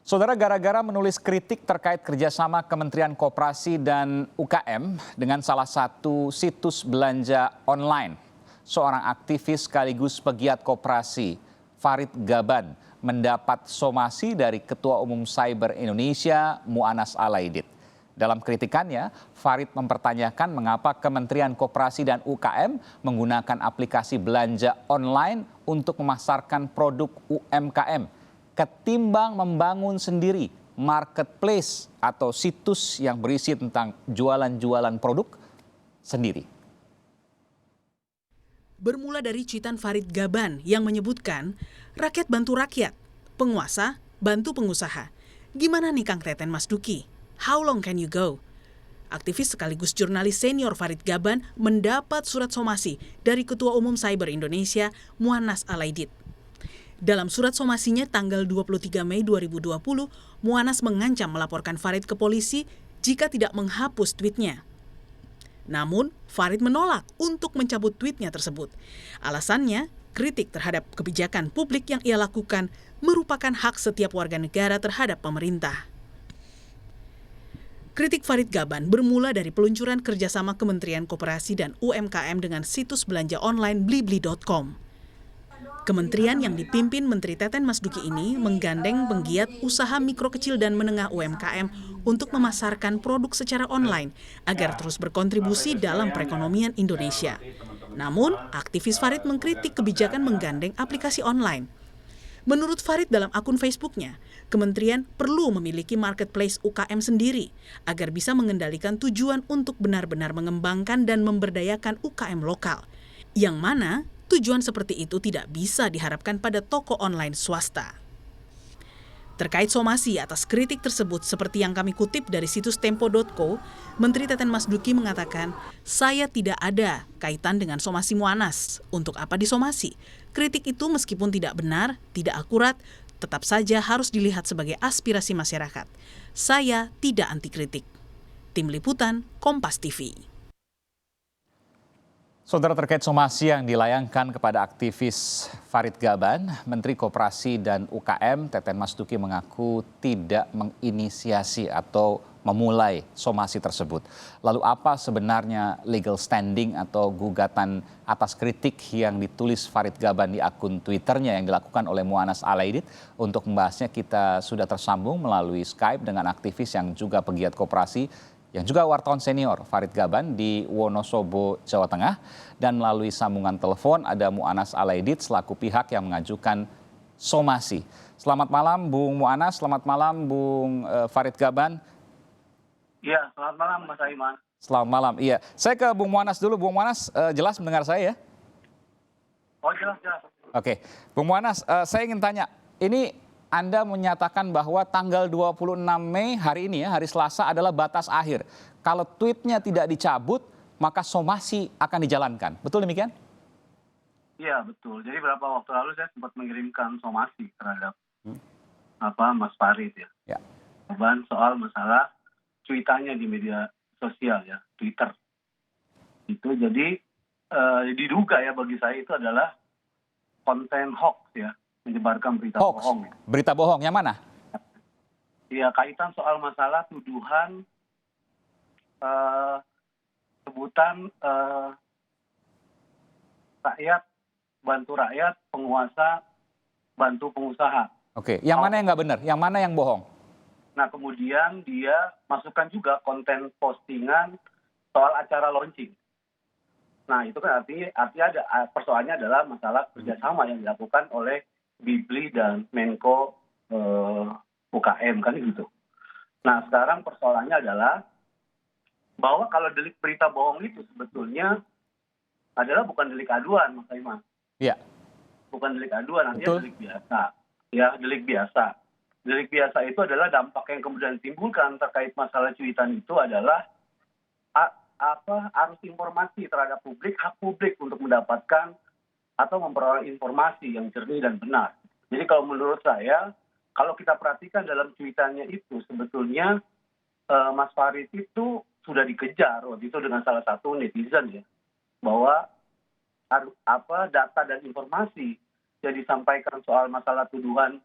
Saudara, gara-gara menulis kritik terkait kerjasama Kementerian Koperasi dan UKM dengan salah satu situs belanja online, seorang aktivis sekaligus pegiat koperasi, Farid Gaban, mendapat somasi dari Ketua Umum Cyber Indonesia, Mu'annas Alaidit. Dalam kritikannya, Farid mempertanyakan mengapa Kementerian Koperasi dan UKM menggunakan aplikasi belanja online untuk memasarkan produk UMKM ketimbang membangun sendiri marketplace atau situs yang berisi tentang jualan-jualan produk sendiri. Bermula dari cuitan Farid Gaban yang menyebutkan rakyat bantu rakyat, penguasa bantu pengusaha. Gimana nih Kang Teten Mas Duki? How long can you go? Aktivis sekaligus jurnalis senior Farid Gaban mendapat surat somasi dari Ketua Umum Cyber Indonesia, Mu'annas Alaidit. Dalam surat somasinya tanggal 23 Mei 2020, Mu'annas mengancam melaporkan Farid ke polisi jika tidak menghapus tweetnya. Namun, Farid menolak untuk mencabut tweetnya tersebut. Alasannya, kritik terhadap kebijakan publik yang ia lakukan merupakan hak setiap warga negara terhadap pemerintah. Kritik Farid Gaban bermula dari peluncuran kerjasama Kementerian Koperasi dan UMKM dengan situs belanja online blibli.com. Kementerian yang dipimpin Menteri Teten Mas Duki ini menggandeng penggiat usaha mikro kecil dan menengah UMKM untuk memasarkan produk secara online agar terus berkontribusi dalam perekonomian Indonesia. Namun, aktivis Farid mengkritik kebijakan menggandeng aplikasi online. Menurut Farid dalam akun Facebooknya, Kementerian perlu memiliki marketplace UKM sendiri agar bisa mengendalikan tujuan untuk benar-benar mengembangkan dan memberdayakan UKM lokal. Yang mana tujuan seperti itu tidak bisa diharapkan pada toko online swasta. Terkait somasi atas kritik tersebut seperti yang kami kutip dari situs tempo.co, Menteri Teten Mas Duki mengatakan, "Saya tidak ada kaitan dengan somasi Mu'annas. Untuk apa disomasi? Kritik itu meskipun tidak benar, tidak akurat, tetap saja harus dilihat sebagai aspirasi masyarakat. Saya tidak anti kritik." Tim Liputan, Kompas TV. Saudara, terkait somasi yang dilayangkan kepada aktivis Farid Gaban, Menteri Koperasi dan UKM Teten Mas Duki mengaku tidak menginisiasi atau memulai somasi tersebut. Lalu apa sebenarnya legal standing atau gugatan atas kritik yang ditulis Farid Gaban di akun Twitternya yang dilakukan oleh Mu'annas Alaidit? Untuk membahasnya kita sudah tersambung melalui Skype dengan aktivis yang juga pegiat koperasi yang juga wartawan senior Farid Gaban di Wonosobo, Jawa Tengah, dan melalui sambungan telepon ada Mu'annas Alaidit selaku pihak yang mengajukan somasi. Selamat malam Bung Mu'annas, selamat malam Bung Farid Gaban. Iya, selamat malam Mas Aiman. Selamat malam, iya. Saya ke Bung Mu'annas dulu. Bung Mu'annas jelas mendengar saya ya? Oh jelas. Oke, Bung Mu'annas, saya ingin tanya, ini Anda menyatakan bahwa tanggal 26 Mei hari ini ya, hari Selasa adalah batas akhir. Kalau tweetnya tidak dicabut, maka somasi akan dijalankan. Betul demikian? Iya, betul. Jadi beberapa waktu lalu saya sempat mengirimkan somasi terhadap Mas Farid ya. Ya. Soal masalah cuitannya di media sosial ya, Twitter. Itu jadi diduga ya bagi saya itu adalah konten hoax ya. Menyebarkan berita Hoax. bohong. Berita bohong, yang mana? Iya, kaitan soal masalah tuduhan sebutan rakyat, bantu rakyat, penguasa, bantu pengusaha. Oke, yang mana yang nggak benar? Yang mana yang bohong? Nah, kemudian dia masukkan juga konten postingan soal acara launching. Nah, itu kan artinya ada persoalannya adalah masalah kerjasama yang dilakukan oleh Blibli dan Menko UKM kan gitu. Nah, sekarang persoalannya adalah bahwa kalau delik berita bohong itu sebetulnya adalah bukan delik aduan, Mas Aiman. Iya. Bukan delik aduan, artinya delik biasa. Ya, delik biasa. Delik biasa itu adalah dampak yang kemudian ditimbulkan terkait masalah cuitan itu adalah arus informasi terhadap publik, hak publik untuk mendapatkan atau memperoleh informasi yang jernih dan benar. Jadi kalau menurut saya, kalau kita perhatikan dalam cuitannya itu sebetulnya Mas Farid itu sudah dikejar waktu itu dengan salah satu netizen ya, bahwa data dan informasi yang disampaikan soal masalah tuduhan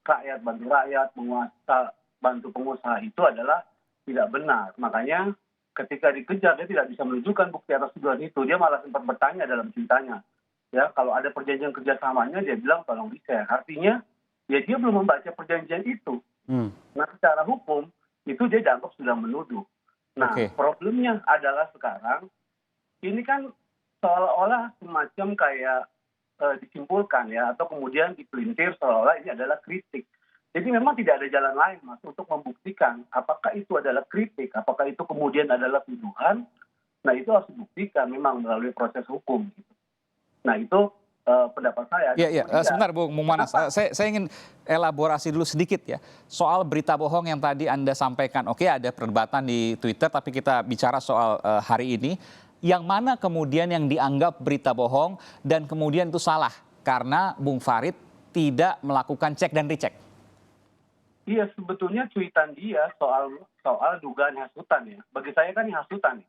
rakyat bantu rakyat, penguasa bantu pengusaha itu adalah tidak benar. Makanya ketika dikejar dia tidak bisa menunjukkan bukti atas tuduhan itu. Dia malah sempat bertanya dalam ceritanya. Ya, kalau ada perjanjian kerjasamanya dia bilang tolong di-share. Artinya ya dia belum membaca perjanjian itu. Nah, secara hukum itu dia dianggap sudah menuduh. Nah, problemnya adalah sekarang ini kan seolah-olah semacam kayak disimpulkan ya, atau kemudian dipelintir seolah-olah ini adalah kritik. Jadi memang tidak ada jalan lain, Mas, untuk membuktikan apakah itu adalah kritik, apakah itu kemudian adalah tuduhan. Nah, itu harus dibuktikan memang melalui proses hukum. Gitu. Nah, itu pendapat saya. Iya. Sebentar Bung Manas, saya ingin elaborasi dulu sedikit ya soal berita bohong yang tadi Anda sampaikan. Oke, ada perdebatan di Twitter, tapi kita bicara soal hari ini. Yang mana kemudian yang dianggap berita bohong dan kemudian itu salah karena Bung Farid tidak melakukan cek dan recheck. Iya, sebetulnya cuitan dia soal dugaan hasutan ya. Bagi saya kan ini hasutan.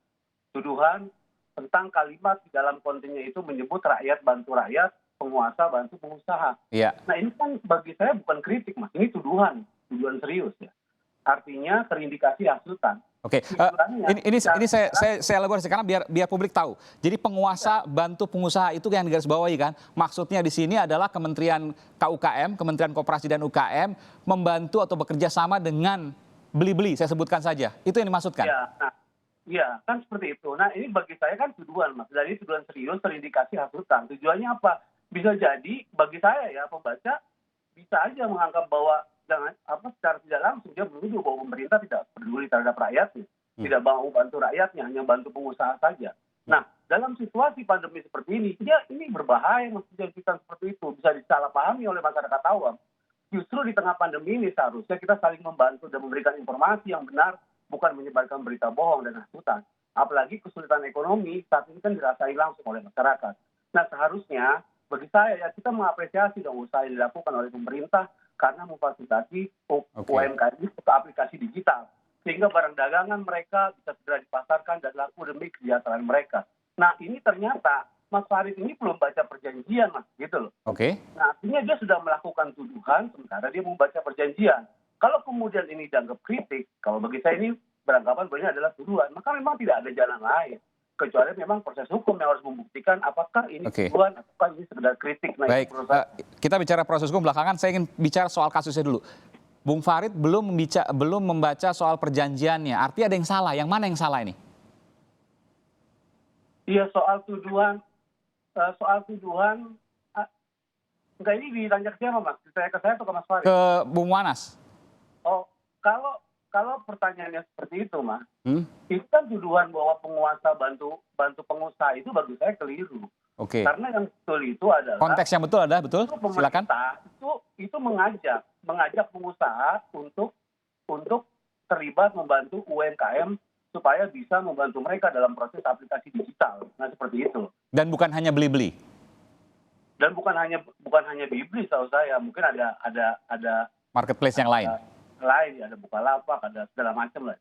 Tuduhan tentang kalimat di dalam kontennya itu menyebut rakyat bantu rakyat, penguasa bantu pengusaha. Iya. Nah, ini kan bagi saya bukan kritik, Mas. Ini tuduhan serius ya. artinya terindikasi hasutan. Oke, ini saya elaborasi karena biar publik tahu. Jadi penguasa bantu pengusaha itu yang digarisbawahi kan. Maksudnya di sini adalah Kementerian KUKM, Kementerian Koperasi dan UKM membantu atau bekerja sama dengan beli-beli, saya sebutkan saja. Itu yang dimaksudkan. Iya, kan seperti itu. Nah, ini bagi saya kan tuduhan, Mas. Dari tuduhan serius terindikasi hasutan. Tujuannya apa? Bisa jadi bagi saya ya pembaca bisa aja menganggap bahwa secara tidak langsung dia menuduh bahwa pemerintah tidak peduli terhadap rakyatnya, tidak mau bantu rakyatnya, hanya bantu pengusaha saja. Nah, dalam situasi pandemi seperti ini, ini berbahaya maksudnya kita seperti itu bisa disalahpahami oleh masyarakat awam. Justru di tengah pandemi ini seharusnya kita saling membantu dan memberikan informasi yang benar, bukan menyebarkan berita bohong dan hasutan. Apalagi kesulitan ekonomi saat ini kan dirasain langsung oleh masyarakat. Nah, seharusnya bagi saya ya kita mengapresiasi dong usaha yang dilakukan oleh pemerintah karena memfasilitasi UMKM ini ke aplikasi digital. Sehingga barang dagangan mereka bisa segera dipasarkan dan laku demi kesejahteraan mereka. Nah, ini ternyata Mas Farid ini belum baca perjanjian, Mas, gitu loh. Nah, artinya dia sudah melakukan tuduhan, sementara dia membaca perjanjian. Kalau kemudian ini dianggap kritik, kalau bagi saya ini beranggapan bahwa ini adalah tuduhan, maka memang tidak ada jalan lain. Kecuali memang proses hukum yang harus membuktikan apakah ini tuduhan, apakah ini sekedar kritik. Nah, baik, kita bicara proses hukum belakangan, saya ingin bicara soal kasusnya dulu. Bung Farid belum membaca soal perjanjiannya, artinya ada yang salah, yang mana yang salah ini? Iya, soal tuduhan, enggak ini ditanya ke siapa, Mas? Ditanya ke saya atau ke Mas Farid? Ke Bung Manas. Oh, kalau pertanyaannya seperti itu, Mas, itu kan tuduhan bahwa penguasa bantu pengusaha itu bagi saya keliru. Karena yang betul itu adalah konteks yang betul adalah betul. Silakan. Itu mengajak pengusaha untuk terlibat membantu UMKM supaya bisa membantu mereka dalam proses aplikasi digital. Nah, seperti itu. Dan bukan hanya beli-beli. Dan bukan hanya beli-beli, setahu saya. Mungkin ada marketplace yang lain. Ada Bukalapak, ada segala macam lah.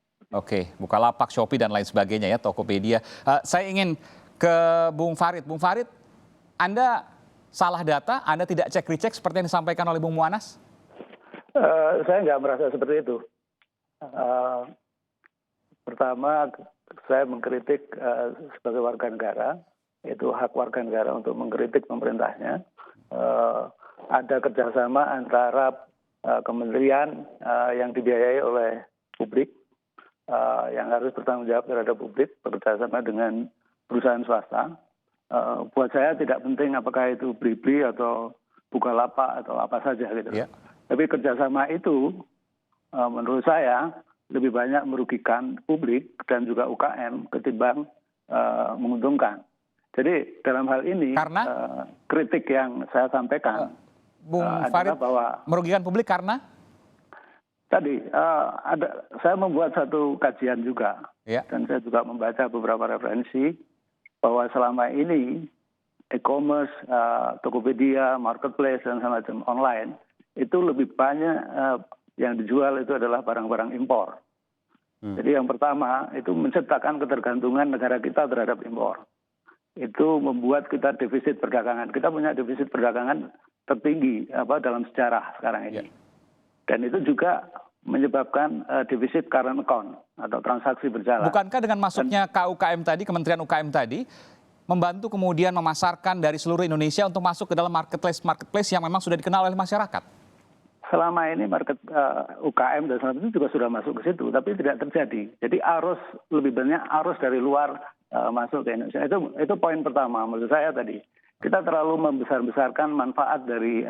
Bukalapak, Shopee dan lain sebagainya ya, Tokopedia. Saya ingin ke Bung Farid. Bung Farid, Anda salah data, Anda tidak cek-recek seperti yang disampaikan oleh Bung Muanas? Saya nggak merasa seperti itu. Pertama, saya mengkritik sebagai warga negara, itu hak warga negara untuk mengkritik pemerintahnya. Ada kerjasama antara kementerian yang dibiayai oleh publik, yang harus bertanggung jawab terhadap publik, bekerjasama dengan perusahaan swasta. Buat saya tidak penting apakah itu Blibli atau Bukalapak atau apa saja gitu. Tapi kerjasama itu menurut saya lebih banyak merugikan publik dan juga UKM ketimbang menguntungkan. Jadi dalam hal ini kritik yang saya sampaikan Bung Farid bahwa merugikan publik karena tadi saya membuat satu kajian juga dan saya juga membaca beberapa referensi bahwa selama ini e-commerce, Tokopedia, marketplace dan semacam online itu lebih banyak yang dijual itu adalah barang-barang impor. Jadi yang pertama itu menciptakan ketergantungan negara kita terhadap impor. Itu membuat kita defisit perdagangan. Kita punya defisit perdagangan tertinggi dalam sejarah sekarang ini. Ya. Dan itu juga menyebabkan defisit current account atau transaksi berjalan. Bukankah dengan masuknya KUKM tadi, Kementerian UKM tadi, membantu kemudian memasarkan dari seluruh Indonesia untuk masuk ke dalam marketplace yang memang sudah dikenal oleh masyarakat? Selama ini market UKM dan sebagainya itu juga sudah masuk ke situ, tapi tidak terjadi. Jadi lebih banyak arus dari luar masuk ke Indonesia. Itu poin pertama menurut saya tadi. Kita terlalu membesar-besarkan manfaat dari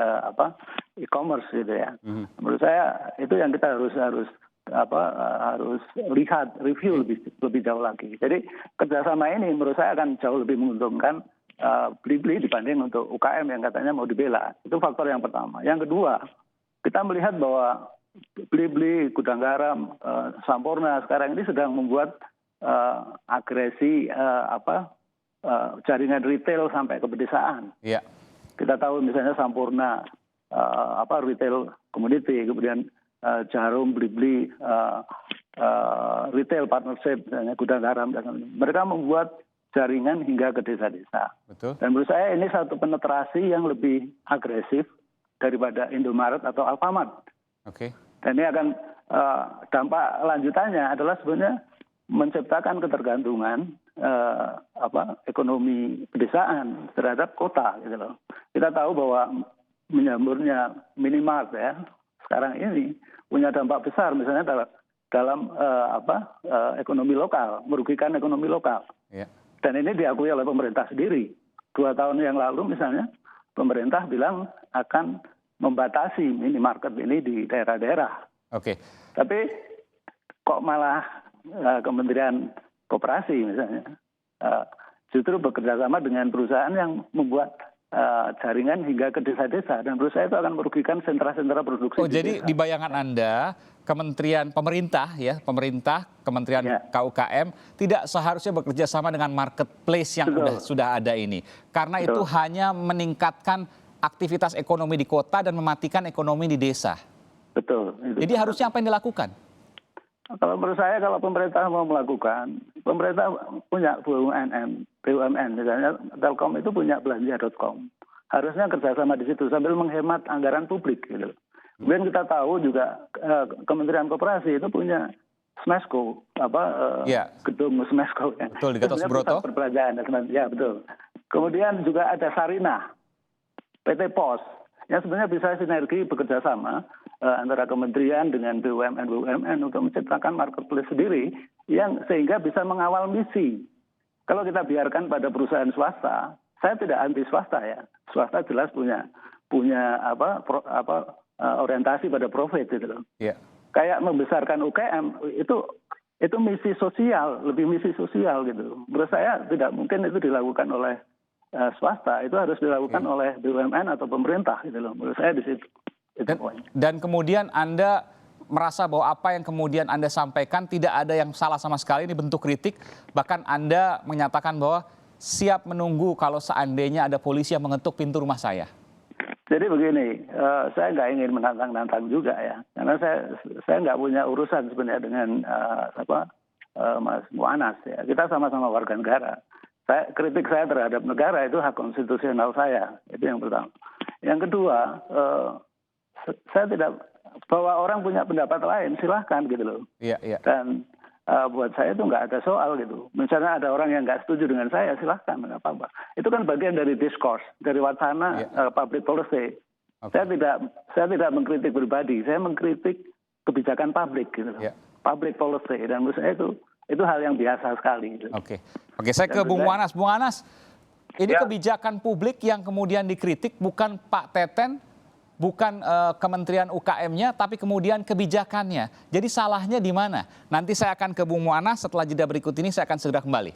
e-commerce gitu ya. Menurut saya itu yang kita harus lihat, review lebih jauh lagi. Jadi kerjasama ini menurut saya akan jauh lebih menguntungkan Blibli dibanding untuk UKM yang katanya mau dibela. Itu faktor yang pertama. Yang kedua, kita melihat bahwa Blibli, Gudang Garam, Sampurna sekarang ini sedang membuat agresi jaringan retail sampai ke pedesaan. Iya. Kita tahu misalnya Sampurna retail community, kemudian Jarum, Blibli, retail partnership, misalnya Gudang Garam, mereka membuat jaringan hingga ke desa-desa. Betul. Dan menurut saya ini satu penetrasi yang lebih agresif daripada Indomaret atau Alfamart. Oke. Dan ini akan dampak lanjutannya adalah sebenarnya menciptakan ketergantungan ekonomi pedesaan terhadap kota gitu loh. Kita tahu bahwa menyamburnya minimart ya sekarang ini punya dampak besar misalnya dalam ekonomi lokal, merugikan ekonomi lokal. Ya. Dan ini diakui oleh pemerintah sendiri. 2 tahun yang lalu misalnya pemerintah bilang akan membatasi minimarket ini di daerah-daerah. Oke. Tapi kok malah Kementerian Koperasi misalnya justru bekerja sama dengan perusahaan yang membuat jaringan hingga ke desa-desa, dan menurut saya itu akan merugikan sentra-sentra produksi. Jadi di bayangan Anda, pemerintah, Kementerian KUKM tidak seharusnya bekerja sama dengan marketplace yang sudah ada ini, karena itu hanya meningkatkan aktivitas ekonomi di kota dan mematikan ekonomi di desa. Betul. Jadi harusnya apa yang dilakukan? Kalau menurut saya, kalau pemerintah mau melakukan, pemerintah punya BUMN, misalnya Telkom itu punya belanja.com. Harusnya kerjasama di situ sambil menghemat anggaran publik. Gitu. Kemudian kita tahu juga Kementerian Koperasi itu punya Smesco, gedung Smesco. Betul, di Gatot Subroto. Perbelanjaan, ya betul. Kemudian juga ada Sarinah, PT Pos, yang sebenarnya bisa sinergi bekerja sama antara kementerian dengan BUMN untuk menciptakan marketplace sendiri yang sehingga bisa mengawal misi. Kalau kita biarkan pada perusahaan swasta, saya tidak anti swasta ya. Swasta jelas punya orientasi pada profit gitu loh. Yeah. Kayak membesarkan UKM itu misi sosial, lebih misi sosial gitu. Menurut saya tidak mungkin itu dilakukan oleh swasta, itu harus dilakukan oleh BUMN atau pemerintah gitu loh. Menurut saya di situ. Dan kemudian Anda merasa bahwa apa yang kemudian Anda sampaikan tidak ada yang salah sama sekali, ini bentuk kritik, bahkan Anda menyatakan bahwa siap menunggu kalau seandainya ada polisi yang mengetuk pintu rumah saya. Jadi begini, saya nggak ingin menantang-nantang juga ya, karena saya nggak punya urusan sebenarnya dengan Mas Mu'anas ya. Kita sama-sama warga negara. Kritik saya terhadap negara itu hak konstitusional saya, itu yang pertama. Yang kedua, saya tidak, bahwa orang punya pendapat lain silahkan gitu loh. Iya. Dan buat saya itu nggak ada soal gitu. Misalnya ada orang yang nggak setuju dengan saya, silahkan, nggak apa-apa. Itu kan bagian dari discourse, dari wacana public policy. Okay. Saya tidak mengkritik pribadi, saya mengkritik kebijakan publik gitu loh. Public policy, dan menurut saya itu hal yang biasa sekali. Gitu. Oke, saya ke Bung Mu'anas. Bung Mu'anas, ini kebijakan publik yang kemudian dikritik bukan Pak Teten, bukan Kementerian UKM-nya, tapi kemudian kebijakannya. Jadi salahnya di mana? Nanti saya akan ke Bung Mu'anas, setelah jeda berikut ini saya akan segera kembali.